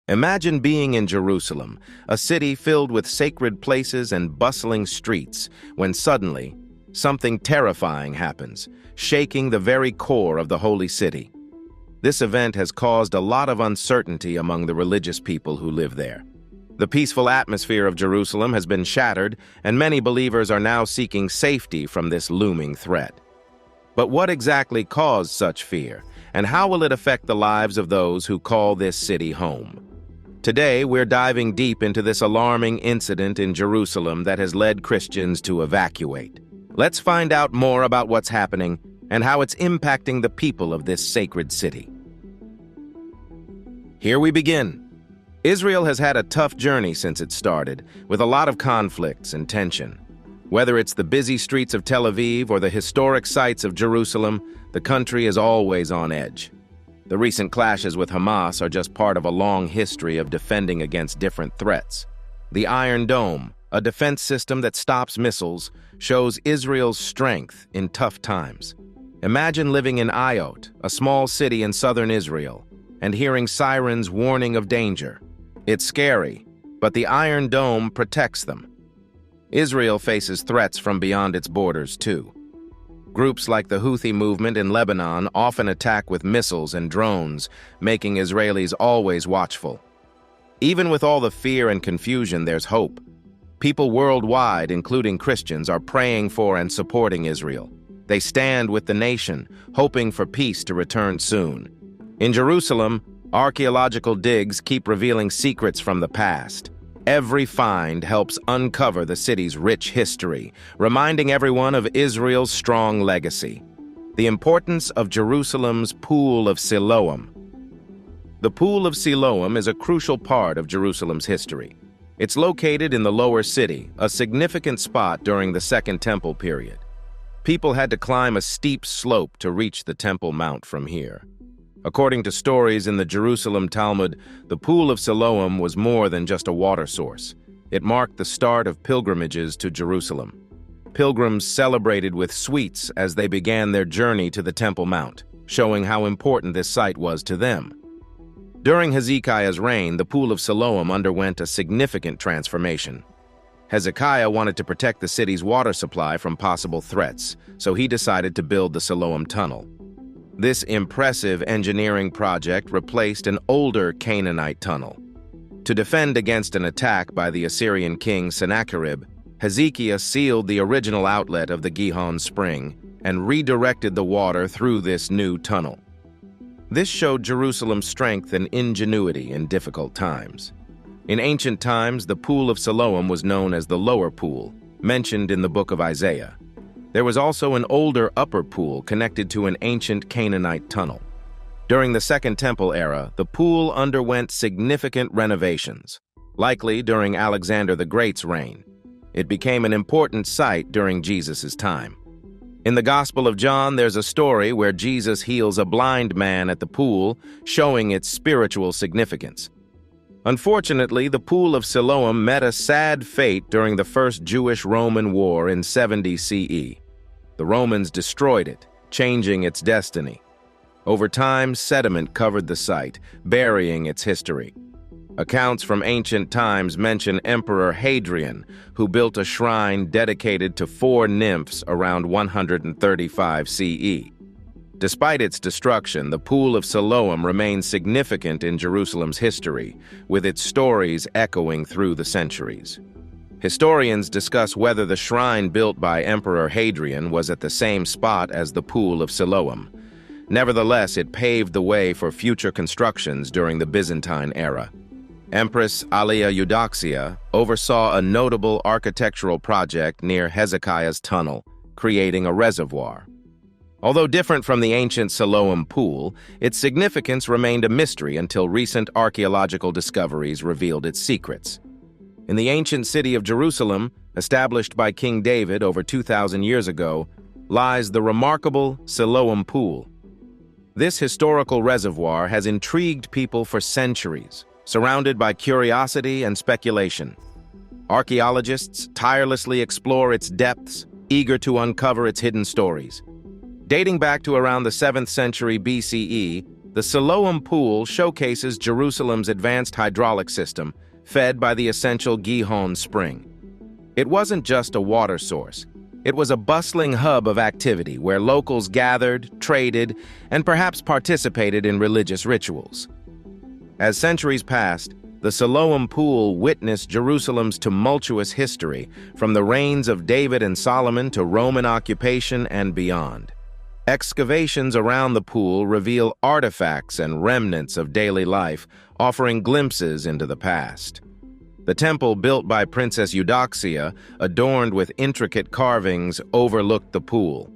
Imagine being in Jerusalem, a city filled with sacred places and bustling streets, when suddenly, something terrifying happens, shaking the very core of the holy city. This event has caused a lot of uncertainty among the religious people who live there. The peaceful atmosphere of Jerusalem has been shattered, and many believers are now seeking safety from this looming threat. But what exactly caused such fear, and how will it affect the lives of those who call this city home? Today, we're diving deep into this alarming incident in Jerusalem that has led Christians to evacuate. Let's find out more about what's happening and how it's impacting the people of this sacred city. Here we begin. Israel has had a tough journey since it started, with a lot of conflicts and tension. Whether it's the busy streets of Tel Aviv or the historic sites of Jerusalem, the country is always on edge. The recent clashes with Hamas are just part of a long history of defending against different threats. The Iron Dome, a defense system that stops missiles, shows Israel's strength in tough times. Imagine living in Ayot, a small city in southern Israel, and hearing sirens warning of danger. It's scary, but the Iron Dome protects them. Israel faces threats from beyond its borders, too. Groups like the Houthi movement in Lebanon often attack with missiles and drones, making Israelis always watchful. Even with all the fear and confusion, there's hope. People worldwide, including Christians, are praying for and supporting Israel. They stand with the nation, hoping for peace to return soon. In Jerusalem, archaeological digs keep revealing secrets from the past. Every find helps uncover the city's rich history, reminding everyone of Israel's strong legacy. The importance of Jerusalem's Pool of Siloam. The Pool of Siloam is a crucial part of Jerusalem's history. It's located in the lower city, a significant spot during the Second Temple period. People had to climb a steep slope to reach the Temple Mount from here. According to stories in the Jerusalem Talmud, the Pool of Siloam was more than just a water source. It marked the start of pilgrimages to Jerusalem. Pilgrims celebrated with sweets as they began their journey to the Temple Mount, showing how important this site was to them. During Hezekiah's reign, the Pool of Siloam underwent a significant transformation. Hezekiah wanted to protect the city's water supply from possible threats, so he decided to build the Siloam Tunnel. This impressive engineering project replaced an older Canaanite tunnel. To defend against an attack by the Assyrian king Sennacherib, Hezekiah sealed the original outlet of the Gihon Spring and redirected the water through this new tunnel. This showed Jerusalem's strength and ingenuity in difficult times. In ancient times, the Pool of Siloam was known as the Lower Pool, mentioned in the book of Isaiah. There was also an older upper pool connected to an ancient Canaanite tunnel. During the Second Temple era, the pool underwent significant renovations, likely during Alexander the Great's reign. It became an important site during Jesus' time. In the Gospel of John, there's a story where Jesus heals a blind man at the pool, showing its spiritual significance. Unfortunately, the Pool of Siloam met a sad fate during the First Jewish-Roman War in 70 CE. The Romans destroyed it, changing its destiny. Over time, sediment covered the site, burying its history. Accounts from ancient times mention Emperor Hadrian, who built a shrine dedicated to 4 nymphs around 135 CE. Despite its destruction, the Pool of Siloam remains significant in Jerusalem's history, with its stories echoing through the centuries. Historians discuss whether the shrine built by Emperor Hadrian was at the same spot as the Pool of Siloam. Nevertheless, it paved the way for future constructions during the Byzantine era. Empress Alia Eudoxia oversaw a notable architectural project near Hezekiah's tunnel, creating a reservoir. Although different from the ancient Siloam Pool, its significance remained a mystery until recent archaeological discoveries revealed its secrets. In the ancient city of Jerusalem, established by King David over 2,000 years ago, lies the remarkable Siloam Pool. This historical reservoir has intrigued people for centuries, surrounded by curiosity and speculation. Archaeologists tirelessly explore its depths, eager to uncover its hidden stories. Dating back to around the 7th century BCE, The Siloam Pool showcases Jerusalem's advanced hydraulic system, fed by the essential Gihon Spring. It wasn't just a water source. It was a bustling hub of activity where locals gathered, traded, and perhaps participated in religious rituals. As centuries passed, the Siloam Pool witnessed Jerusalem's tumultuous history, from the reigns of David and Solomon to Roman occupation and beyond. Excavations around the pool reveal artifacts and remnants of daily life, offering glimpses into the past. The temple built by Princess Eudoxia, adorned with intricate carvings, overlooked the pool.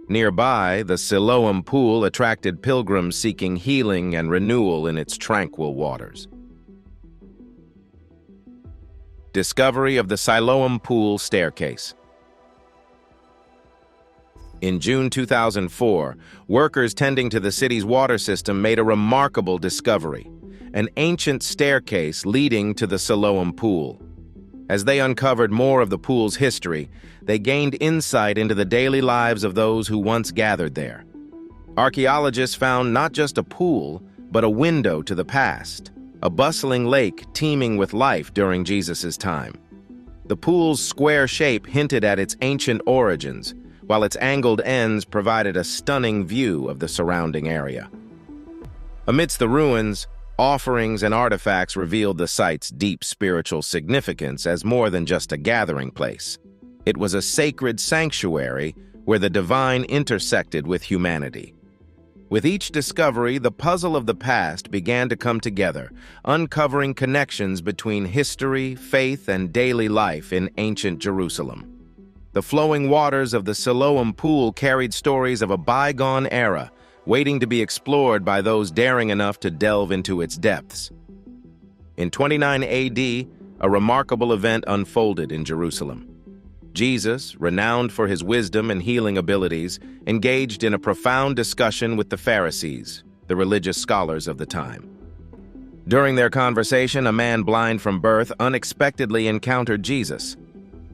Nearby, the Siloam Pool attracted pilgrims seeking healing and renewal in its tranquil waters. Discovery of the Siloam Pool staircase. In June 2004, workers tending to the city's water system made a remarkable discovery: an ancient staircase leading to the Siloam Pool. As they uncovered more of the pool's history, they gained insight into the daily lives of those who once gathered there. Archaeologists found not just a pool, but a window to the past, a bustling lake teeming with life during Jesus' time. The pool's square shape hinted at its ancient origins, while its angled ends provided a stunning view of the surrounding area. Amidst the ruins, offerings and artifacts revealed the site's deep spiritual significance as more than just a gathering place. It was a sacred sanctuary where the divine intersected with humanity. With each discovery, the puzzle of the past began to come together, uncovering connections between history, faith, and daily life in ancient Jerusalem. The flowing waters of the Siloam Pool carried stories of a bygone era, waiting to be explored by those daring enough to delve into its depths. In 29 AD, a remarkable event unfolded in Jerusalem. Jesus, renowned for his wisdom and healing abilities, engaged in a profound discussion with the Pharisees, the religious scholars of the time. During their conversation, a man blind from birth unexpectedly encountered Jesus.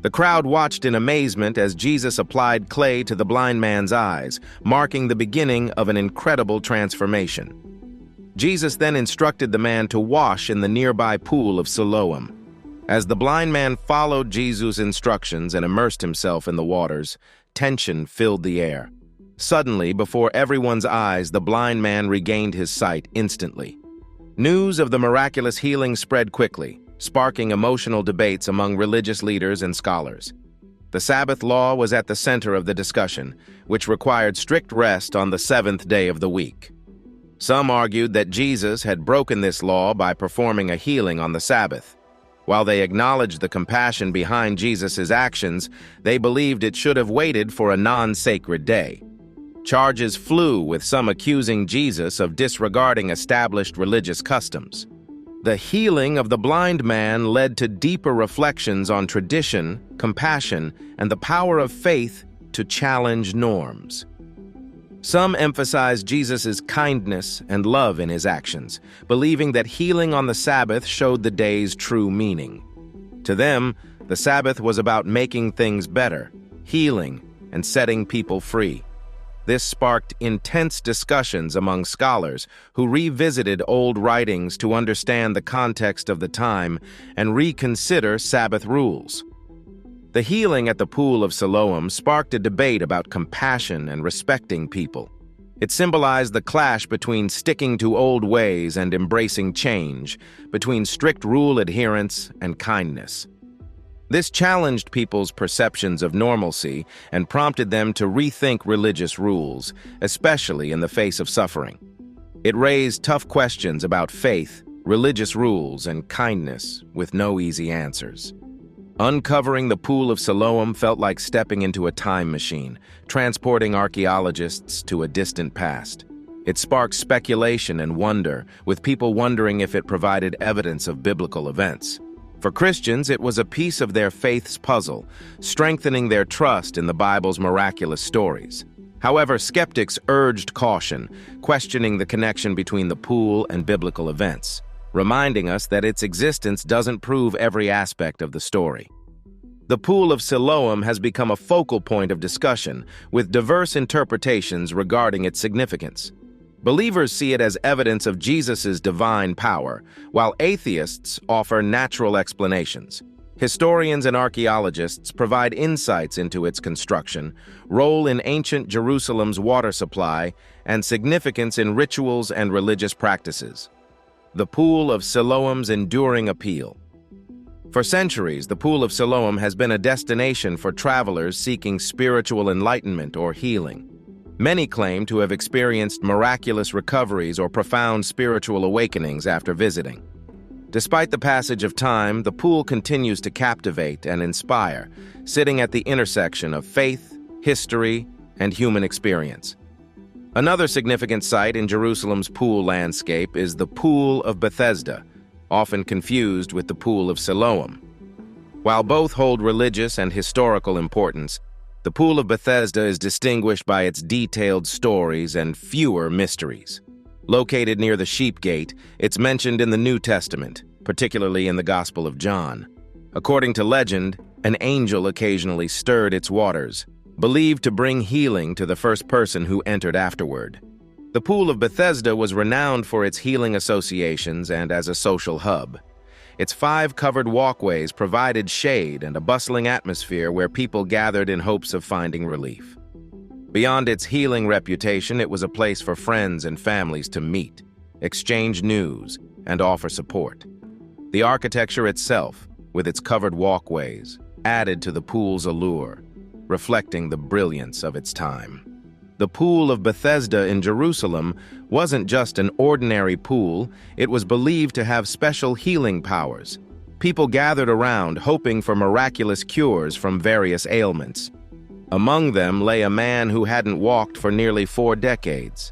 The crowd watched in amazement as Jesus applied clay to the blind man's eyes, marking the beginning of an incredible transformation. Jesus then instructed the man to wash in the nearby pool of Siloam. As the blind man followed Jesus' instructions and immersed himself in the waters, tension filled the air. Suddenly, before everyone's eyes, the blind man regained his sight instantly. News of the miraculous healing spread quickly, sparking emotional debates among religious leaders and scholars. The Sabbath law was at the center of the discussion, which required strict rest on the seventh day of the week. Some argued that Jesus had broken this law by performing a healing on the Sabbath. While they acknowledged the compassion behind Jesus' actions, they believed it should have waited for a non-sacred day. Charges flew, with some accusing Jesus of disregarding established religious customs. The healing of the blind man led to deeper reflections on tradition, compassion, and the power of faith to challenge norms. Some emphasized Jesus' kindness and love in his actions, believing that healing on the Sabbath showed the day's true meaning. To them, the Sabbath was about making things better, healing, and setting people free. This sparked intense discussions among scholars who revisited old writings to understand the context of the time and reconsider Sabbath rules. The healing at the Pool of Siloam sparked a debate about compassion and respecting people. It symbolized the clash between sticking to old ways and embracing change, between strict rule adherence and kindness. This challenged people's perceptions of normalcy and prompted them to rethink religious rules, especially in the face of suffering. It raised tough questions about faith, religious rules, and kindness, with no easy answers. Uncovering the Pool of Siloam felt like stepping into a time machine, transporting archaeologists to a distant past. It sparked speculation and wonder, with people wondering if it provided evidence of biblical events. For Christians, it was a piece of their faith's puzzle, strengthening their trust in the Bible's miraculous stories. However, skeptics urged caution, questioning the connection between the pool and biblical events, reminding us that its existence doesn't prove every aspect of the story. The Pool of Siloam has become a focal point of discussion, with diverse interpretations regarding its significance. Believers see it as evidence of Jesus' divine power, while atheists offer natural explanations. Historians and archaeologists provide insights into its construction, role in ancient Jerusalem's water supply, and significance in rituals and religious practices. The Pool of Siloam's enduring appeal. For centuries, the Pool of Siloam has been a destination for travelers seeking spiritual enlightenment or healing. Many claim to have experienced miraculous recoveries or profound spiritual awakenings after visiting. Despite the passage of time, the pool continues to captivate and inspire, sitting at the intersection of faith, history, and human experience. Another significant site in Jerusalem's pool landscape is the Pool of Bethesda, often confused with the Pool of Siloam. While both hold religious and historical importance, the Pool of Bethesda is distinguished by its detailed stories and fewer mysteries. Located near the Sheep Gate, it's mentioned in the New Testament, particularly in the Gospel of John. According to legend, an angel occasionally stirred its waters, believed to bring healing to the first person who entered afterward. The Pool of Bethesda was renowned for its healing associations and as a social hub. Its 5 covered walkways provided shade and a bustling atmosphere where people gathered in hopes of finding relief. Beyond its healing reputation, it was a place for friends and families to meet, exchange news, and offer support. The architecture itself, with its covered walkways, added to the pool's allure, reflecting the brilliance of its time. The Pool of Bethesda in Jerusalem wasn't just an ordinary pool, it was believed to have special healing powers. People gathered around hoping for miraculous cures from various ailments. Among them lay a man who hadn't walked for nearly 4 decades.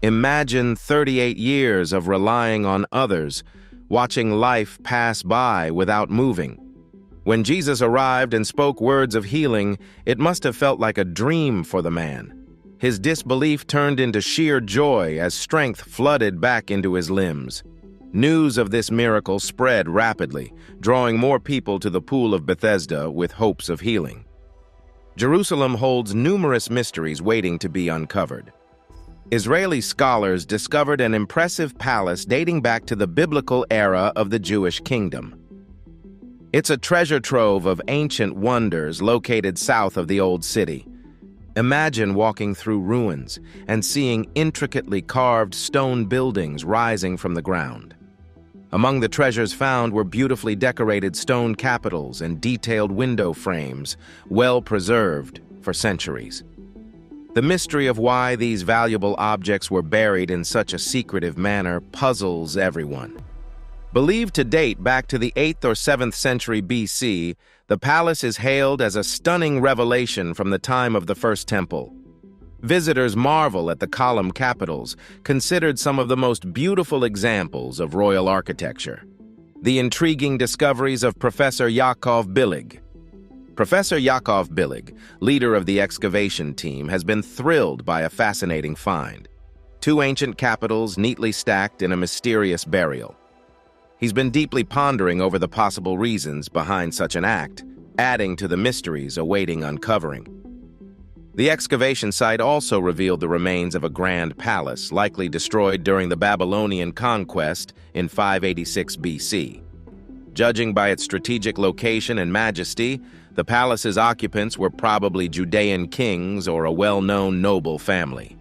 Imagine 38 years of relying on others, watching life pass by without moving. When Jesus arrived and spoke words of healing, it must have felt like a dream for the man. His disbelief turned into sheer joy as strength flooded back into his limbs. News of this miracle spread rapidly, drawing more people to the Pool of Bethesda with hopes of healing. Jerusalem holds numerous mysteries waiting to be uncovered. Israeli scholars discovered an impressive palace dating back to the biblical era of the Jewish kingdom. It's a treasure trove of ancient wonders located south of the Old City. Imagine walking through ruins and seeing intricately carved stone buildings rising from the ground. Among the treasures found were beautifully decorated stone capitals and detailed window frames, well preserved for centuries. The mystery of why these valuable objects were buried in such a secretive manner puzzles everyone. Believed to date back to the 8th or 7th century BC, the palace is hailed as a stunning revelation from the time of the First Temple. Visitors marvel at the column capitals, considered some of the most beautiful examples of royal architecture. The intriguing discoveries of Professor Yaakov Billig. Professor Yaakov Billig, leader of the excavation team, has been thrilled by a fascinating find. 2 ancient capitals neatly stacked in a mysterious burial. He's been deeply pondering over the possible reasons behind such an act, adding to the mysteries awaiting uncovering. The excavation site also revealed the remains of a grand palace, likely destroyed during the Babylonian conquest in 586 BC. Judging by its strategic location and majesty, the palace's occupants were probably Judean kings or a well-known noble family.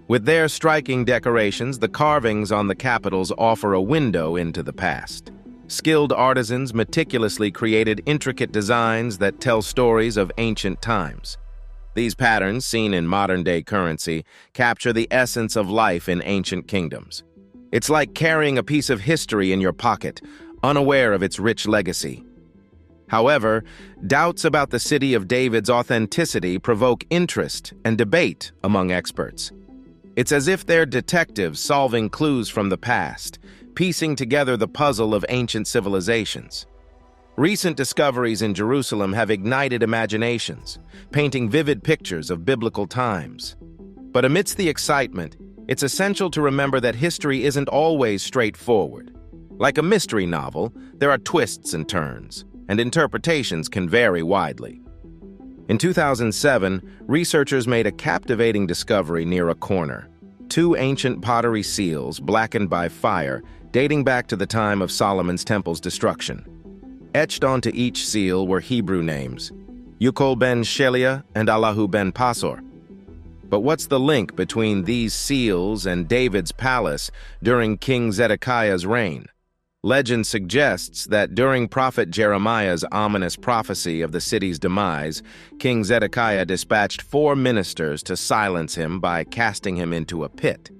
With their striking decorations, the carvings on the capitals offer a window into the past. Skilled artisans meticulously created intricate designs that tell stories of ancient times. These patterns, seen in modern-day currency, capture the essence of life in ancient kingdoms. It's like carrying a piece of history in your pocket, unaware of its rich legacy. However, doubts about the City of David's authenticity provoke interest and debate among experts. It's as if they're detectives solving clues from the past, piecing together the puzzle of ancient civilizations. Recent discoveries in Jerusalem have ignited imaginations, painting vivid pictures of biblical times. But amidst the excitement, it's essential to remember that history isn't always straightforward. Like a mystery novel, there are twists and turns, and interpretations can vary widely. In 2007, researchers made a captivating discovery near a corner. two ancient pottery seals blackened by fire dating back to the time of Solomon's temple's destruction. Etched onto each seal were Hebrew names, Yukol ben Shelia and Allahu ben Pasor. But what's the link between these seals and David's palace during King Zedekiah's reign? Legend suggests that during Prophet Jeremiah's ominous prophecy of the city's demise, King Zedekiah dispatched 4 ministers to silence him by casting him into a pit.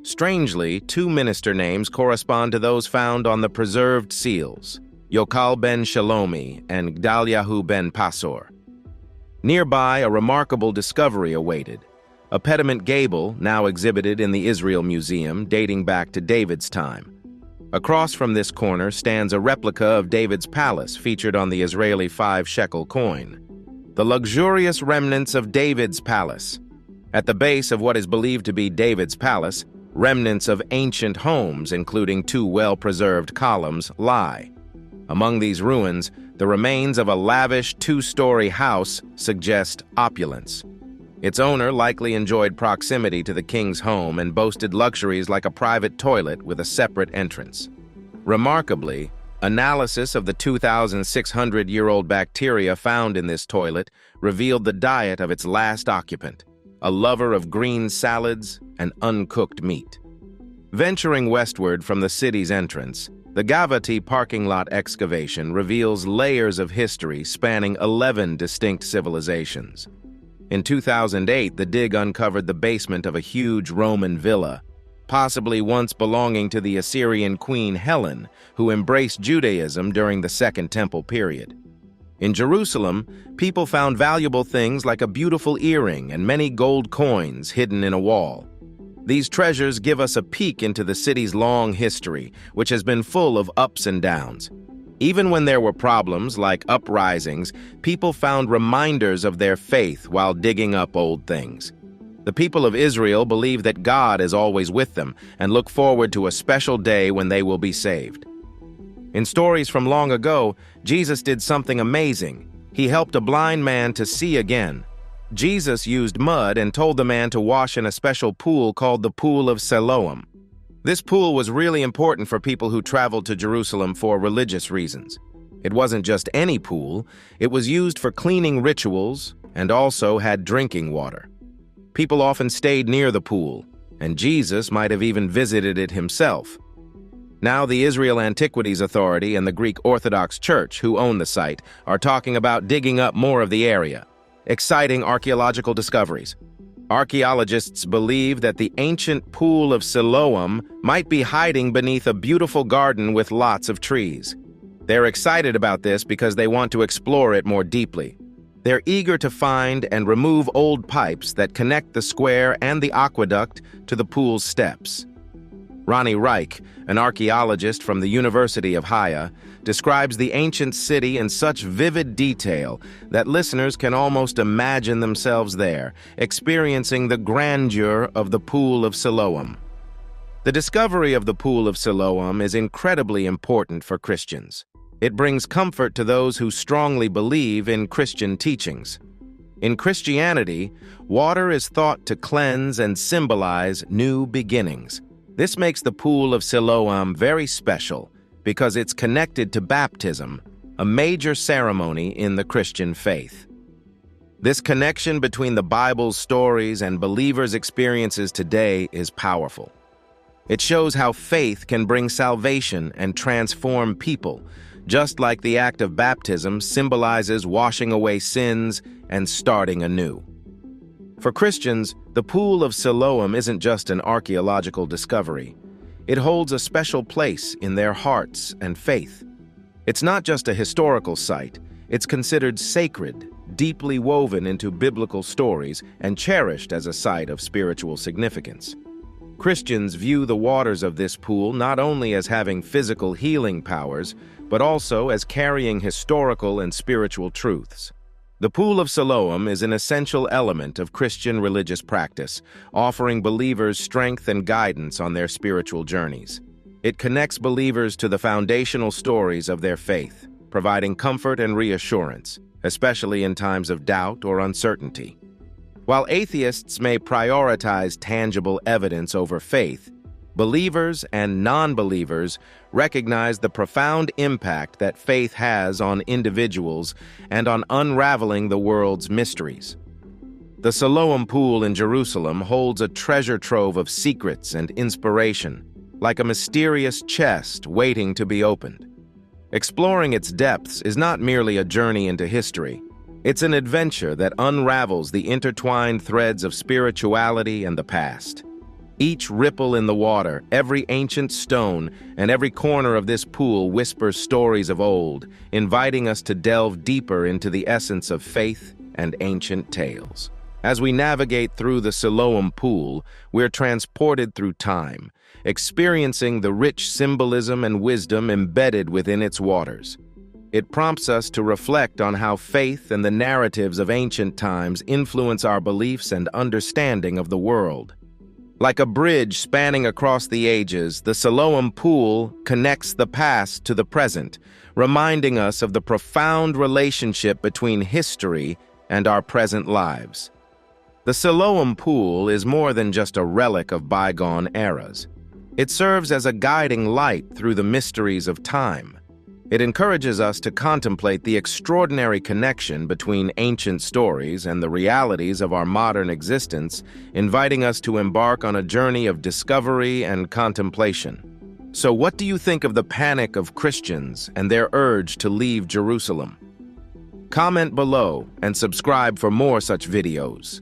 Strangely, 2 minister names correspond to those found on the preserved seals, Yokal ben Shalomi and Gdalyahu ben Pasor. Nearby, a remarkable discovery awaited. A pediment gable, now exhibited in the Israel Museum, dating back to David's time. Across from this corner stands a replica of David's palace featured on the Israeli 5-shekel coin. The luxurious remnants of David's palace. At the base of what is believed to be David's palace, remnants of ancient homes, including 2 well-preserved columns, lie. Among these ruins, the remains of a lavish 2-story house suggest opulence. Its owner likely enjoyed proximity to the king's home and boasted luxuries like a private toilet with a separate entrance. Remarkably, analysis of the 2,600-year-old bacteria found in this toilet revealed the diet of its last occupant, a lover of green salads and uncooked meat. Venturing westward from the city's entrance, the Gavati parking lot excavation reveals layers of history spanning 11 distinct civilizations. In 2008, the dig uncovered the basement of a huge Roman villa, possibly once belonging to the Assyrian queen Helen, who embraced Judaism during the Second Temple period. In Jerusalem, people found valuable things like a beautiful earring and many gold coins hidden in a wall. These treasures give us a peek into the city's long history, which has been full of ups and downs. Even when there were problems like uprisings, people found reminders of their faith while digging up old things. The people of Israel believe that God is always with them and look forward to a special day when they will be saved. In stories from long ago, Jesus did something amazing. He helped a blind man to see again. Jesus used mud and told the man to wash in a special pool called the Pool of Siloam. This pool was really important for people who traveled to Jerusalem for religious reasons. It wasn't just any pool, it was used for cleaning rituals and also had drinking water. People often stayed near the pool, and Jesus might have even visited it himself. Now the Israel Antiquities Authority and the Greek Orthodox Church, who own the site, are talking about digging up more of the area. Exciting archaeological discoveries. Archaeologists believe that the ancient Pool of Siloam might be hiding beneath a beautiful garden with lots of trees. They're excited about this because they want to explore it more deeply. They're eager to find and remove old pipes that connect the square and the aqueduct to the pool's steps. Ronnie Reich, an archaeologist from the University of Haia, describes the ancient city in such vivid detail that listeners can almost imagine themselves there, experiencing the grandeur of the Pool of Siloam. The discovery of the Pool of Siloam is incredibly important for Christians. It brings comfort to those who strongly believe in Christian teachings. In Christianity, water is thought to cleanse and symbolize new beginnings. This makes the Pool of Siloam very special because it's connected to baptism, a major ceremony in the Christian faith. This connection between the Bible's stories and believers' experiences today is powerful. It shows how faith can bring salvation and transform people, just like the act of baptism symbolizes washing away sins and starting anew. For Christians, the Pool of Siloam isn't just an archaeological discovery. It holds a special place in their hearts and faith. It's not just a historical site, it's considered sacred, deeply woven into biblical stories, and cherished as a site of spiritual significance. Christians view the waters of this pool not only as having physical healing powers, but also as carrying historical and spiritual truths. The Pool of Siloam is an essential element of Christian religious practice, offering believers strength and guidance on their spiritual journeys. It connects believers to the foundational stories of their faith, providing comfort and reassurance, especially in times of doubt or uncertainty. While atheists may prioritize tangible evidence over faith, believers and non-believers recognize the profound impact that faith has on individuals and on unraveling the world's mysteries. The Siloam Pool in Jerusalem holds a treasure trove of secrets and inspiration, like a mysterious chest waiting to be opened. Exploring its depths is not merely a journey into history. It's an adventure that unravels the intertwined threads of spirituality and the past. Each ripple in the water, every ancient stone, and every corner of this pool whispers stories of old, inviting us to delve deeper into the essence of faith and ancient tales. As we navigate through the Siloam Pool, we're transported through time, experiencing the rich symbolism and wisdom embedded within its waters. It prompts us to reflect on how faith and the narratives of ancient times influence our beliefs and understanding of the world. Like a bridge spanning across the ages, the Siloam Pool connects the past to the present, reminding us of the profound relationship between history and our present lives. The Siloam Pool is more than just a relic of bygone eras. It serves as a guiding light through the mysteries of time. It encourages us to contemplate the extraordinary connection between ancient stories and the realities of our modern existence, inviting us to embark on a journey of discovery and contemplation. So what do you think of the panic of Christians and their urge to leave Jerusalem? Comment below and subscribe for more such videos.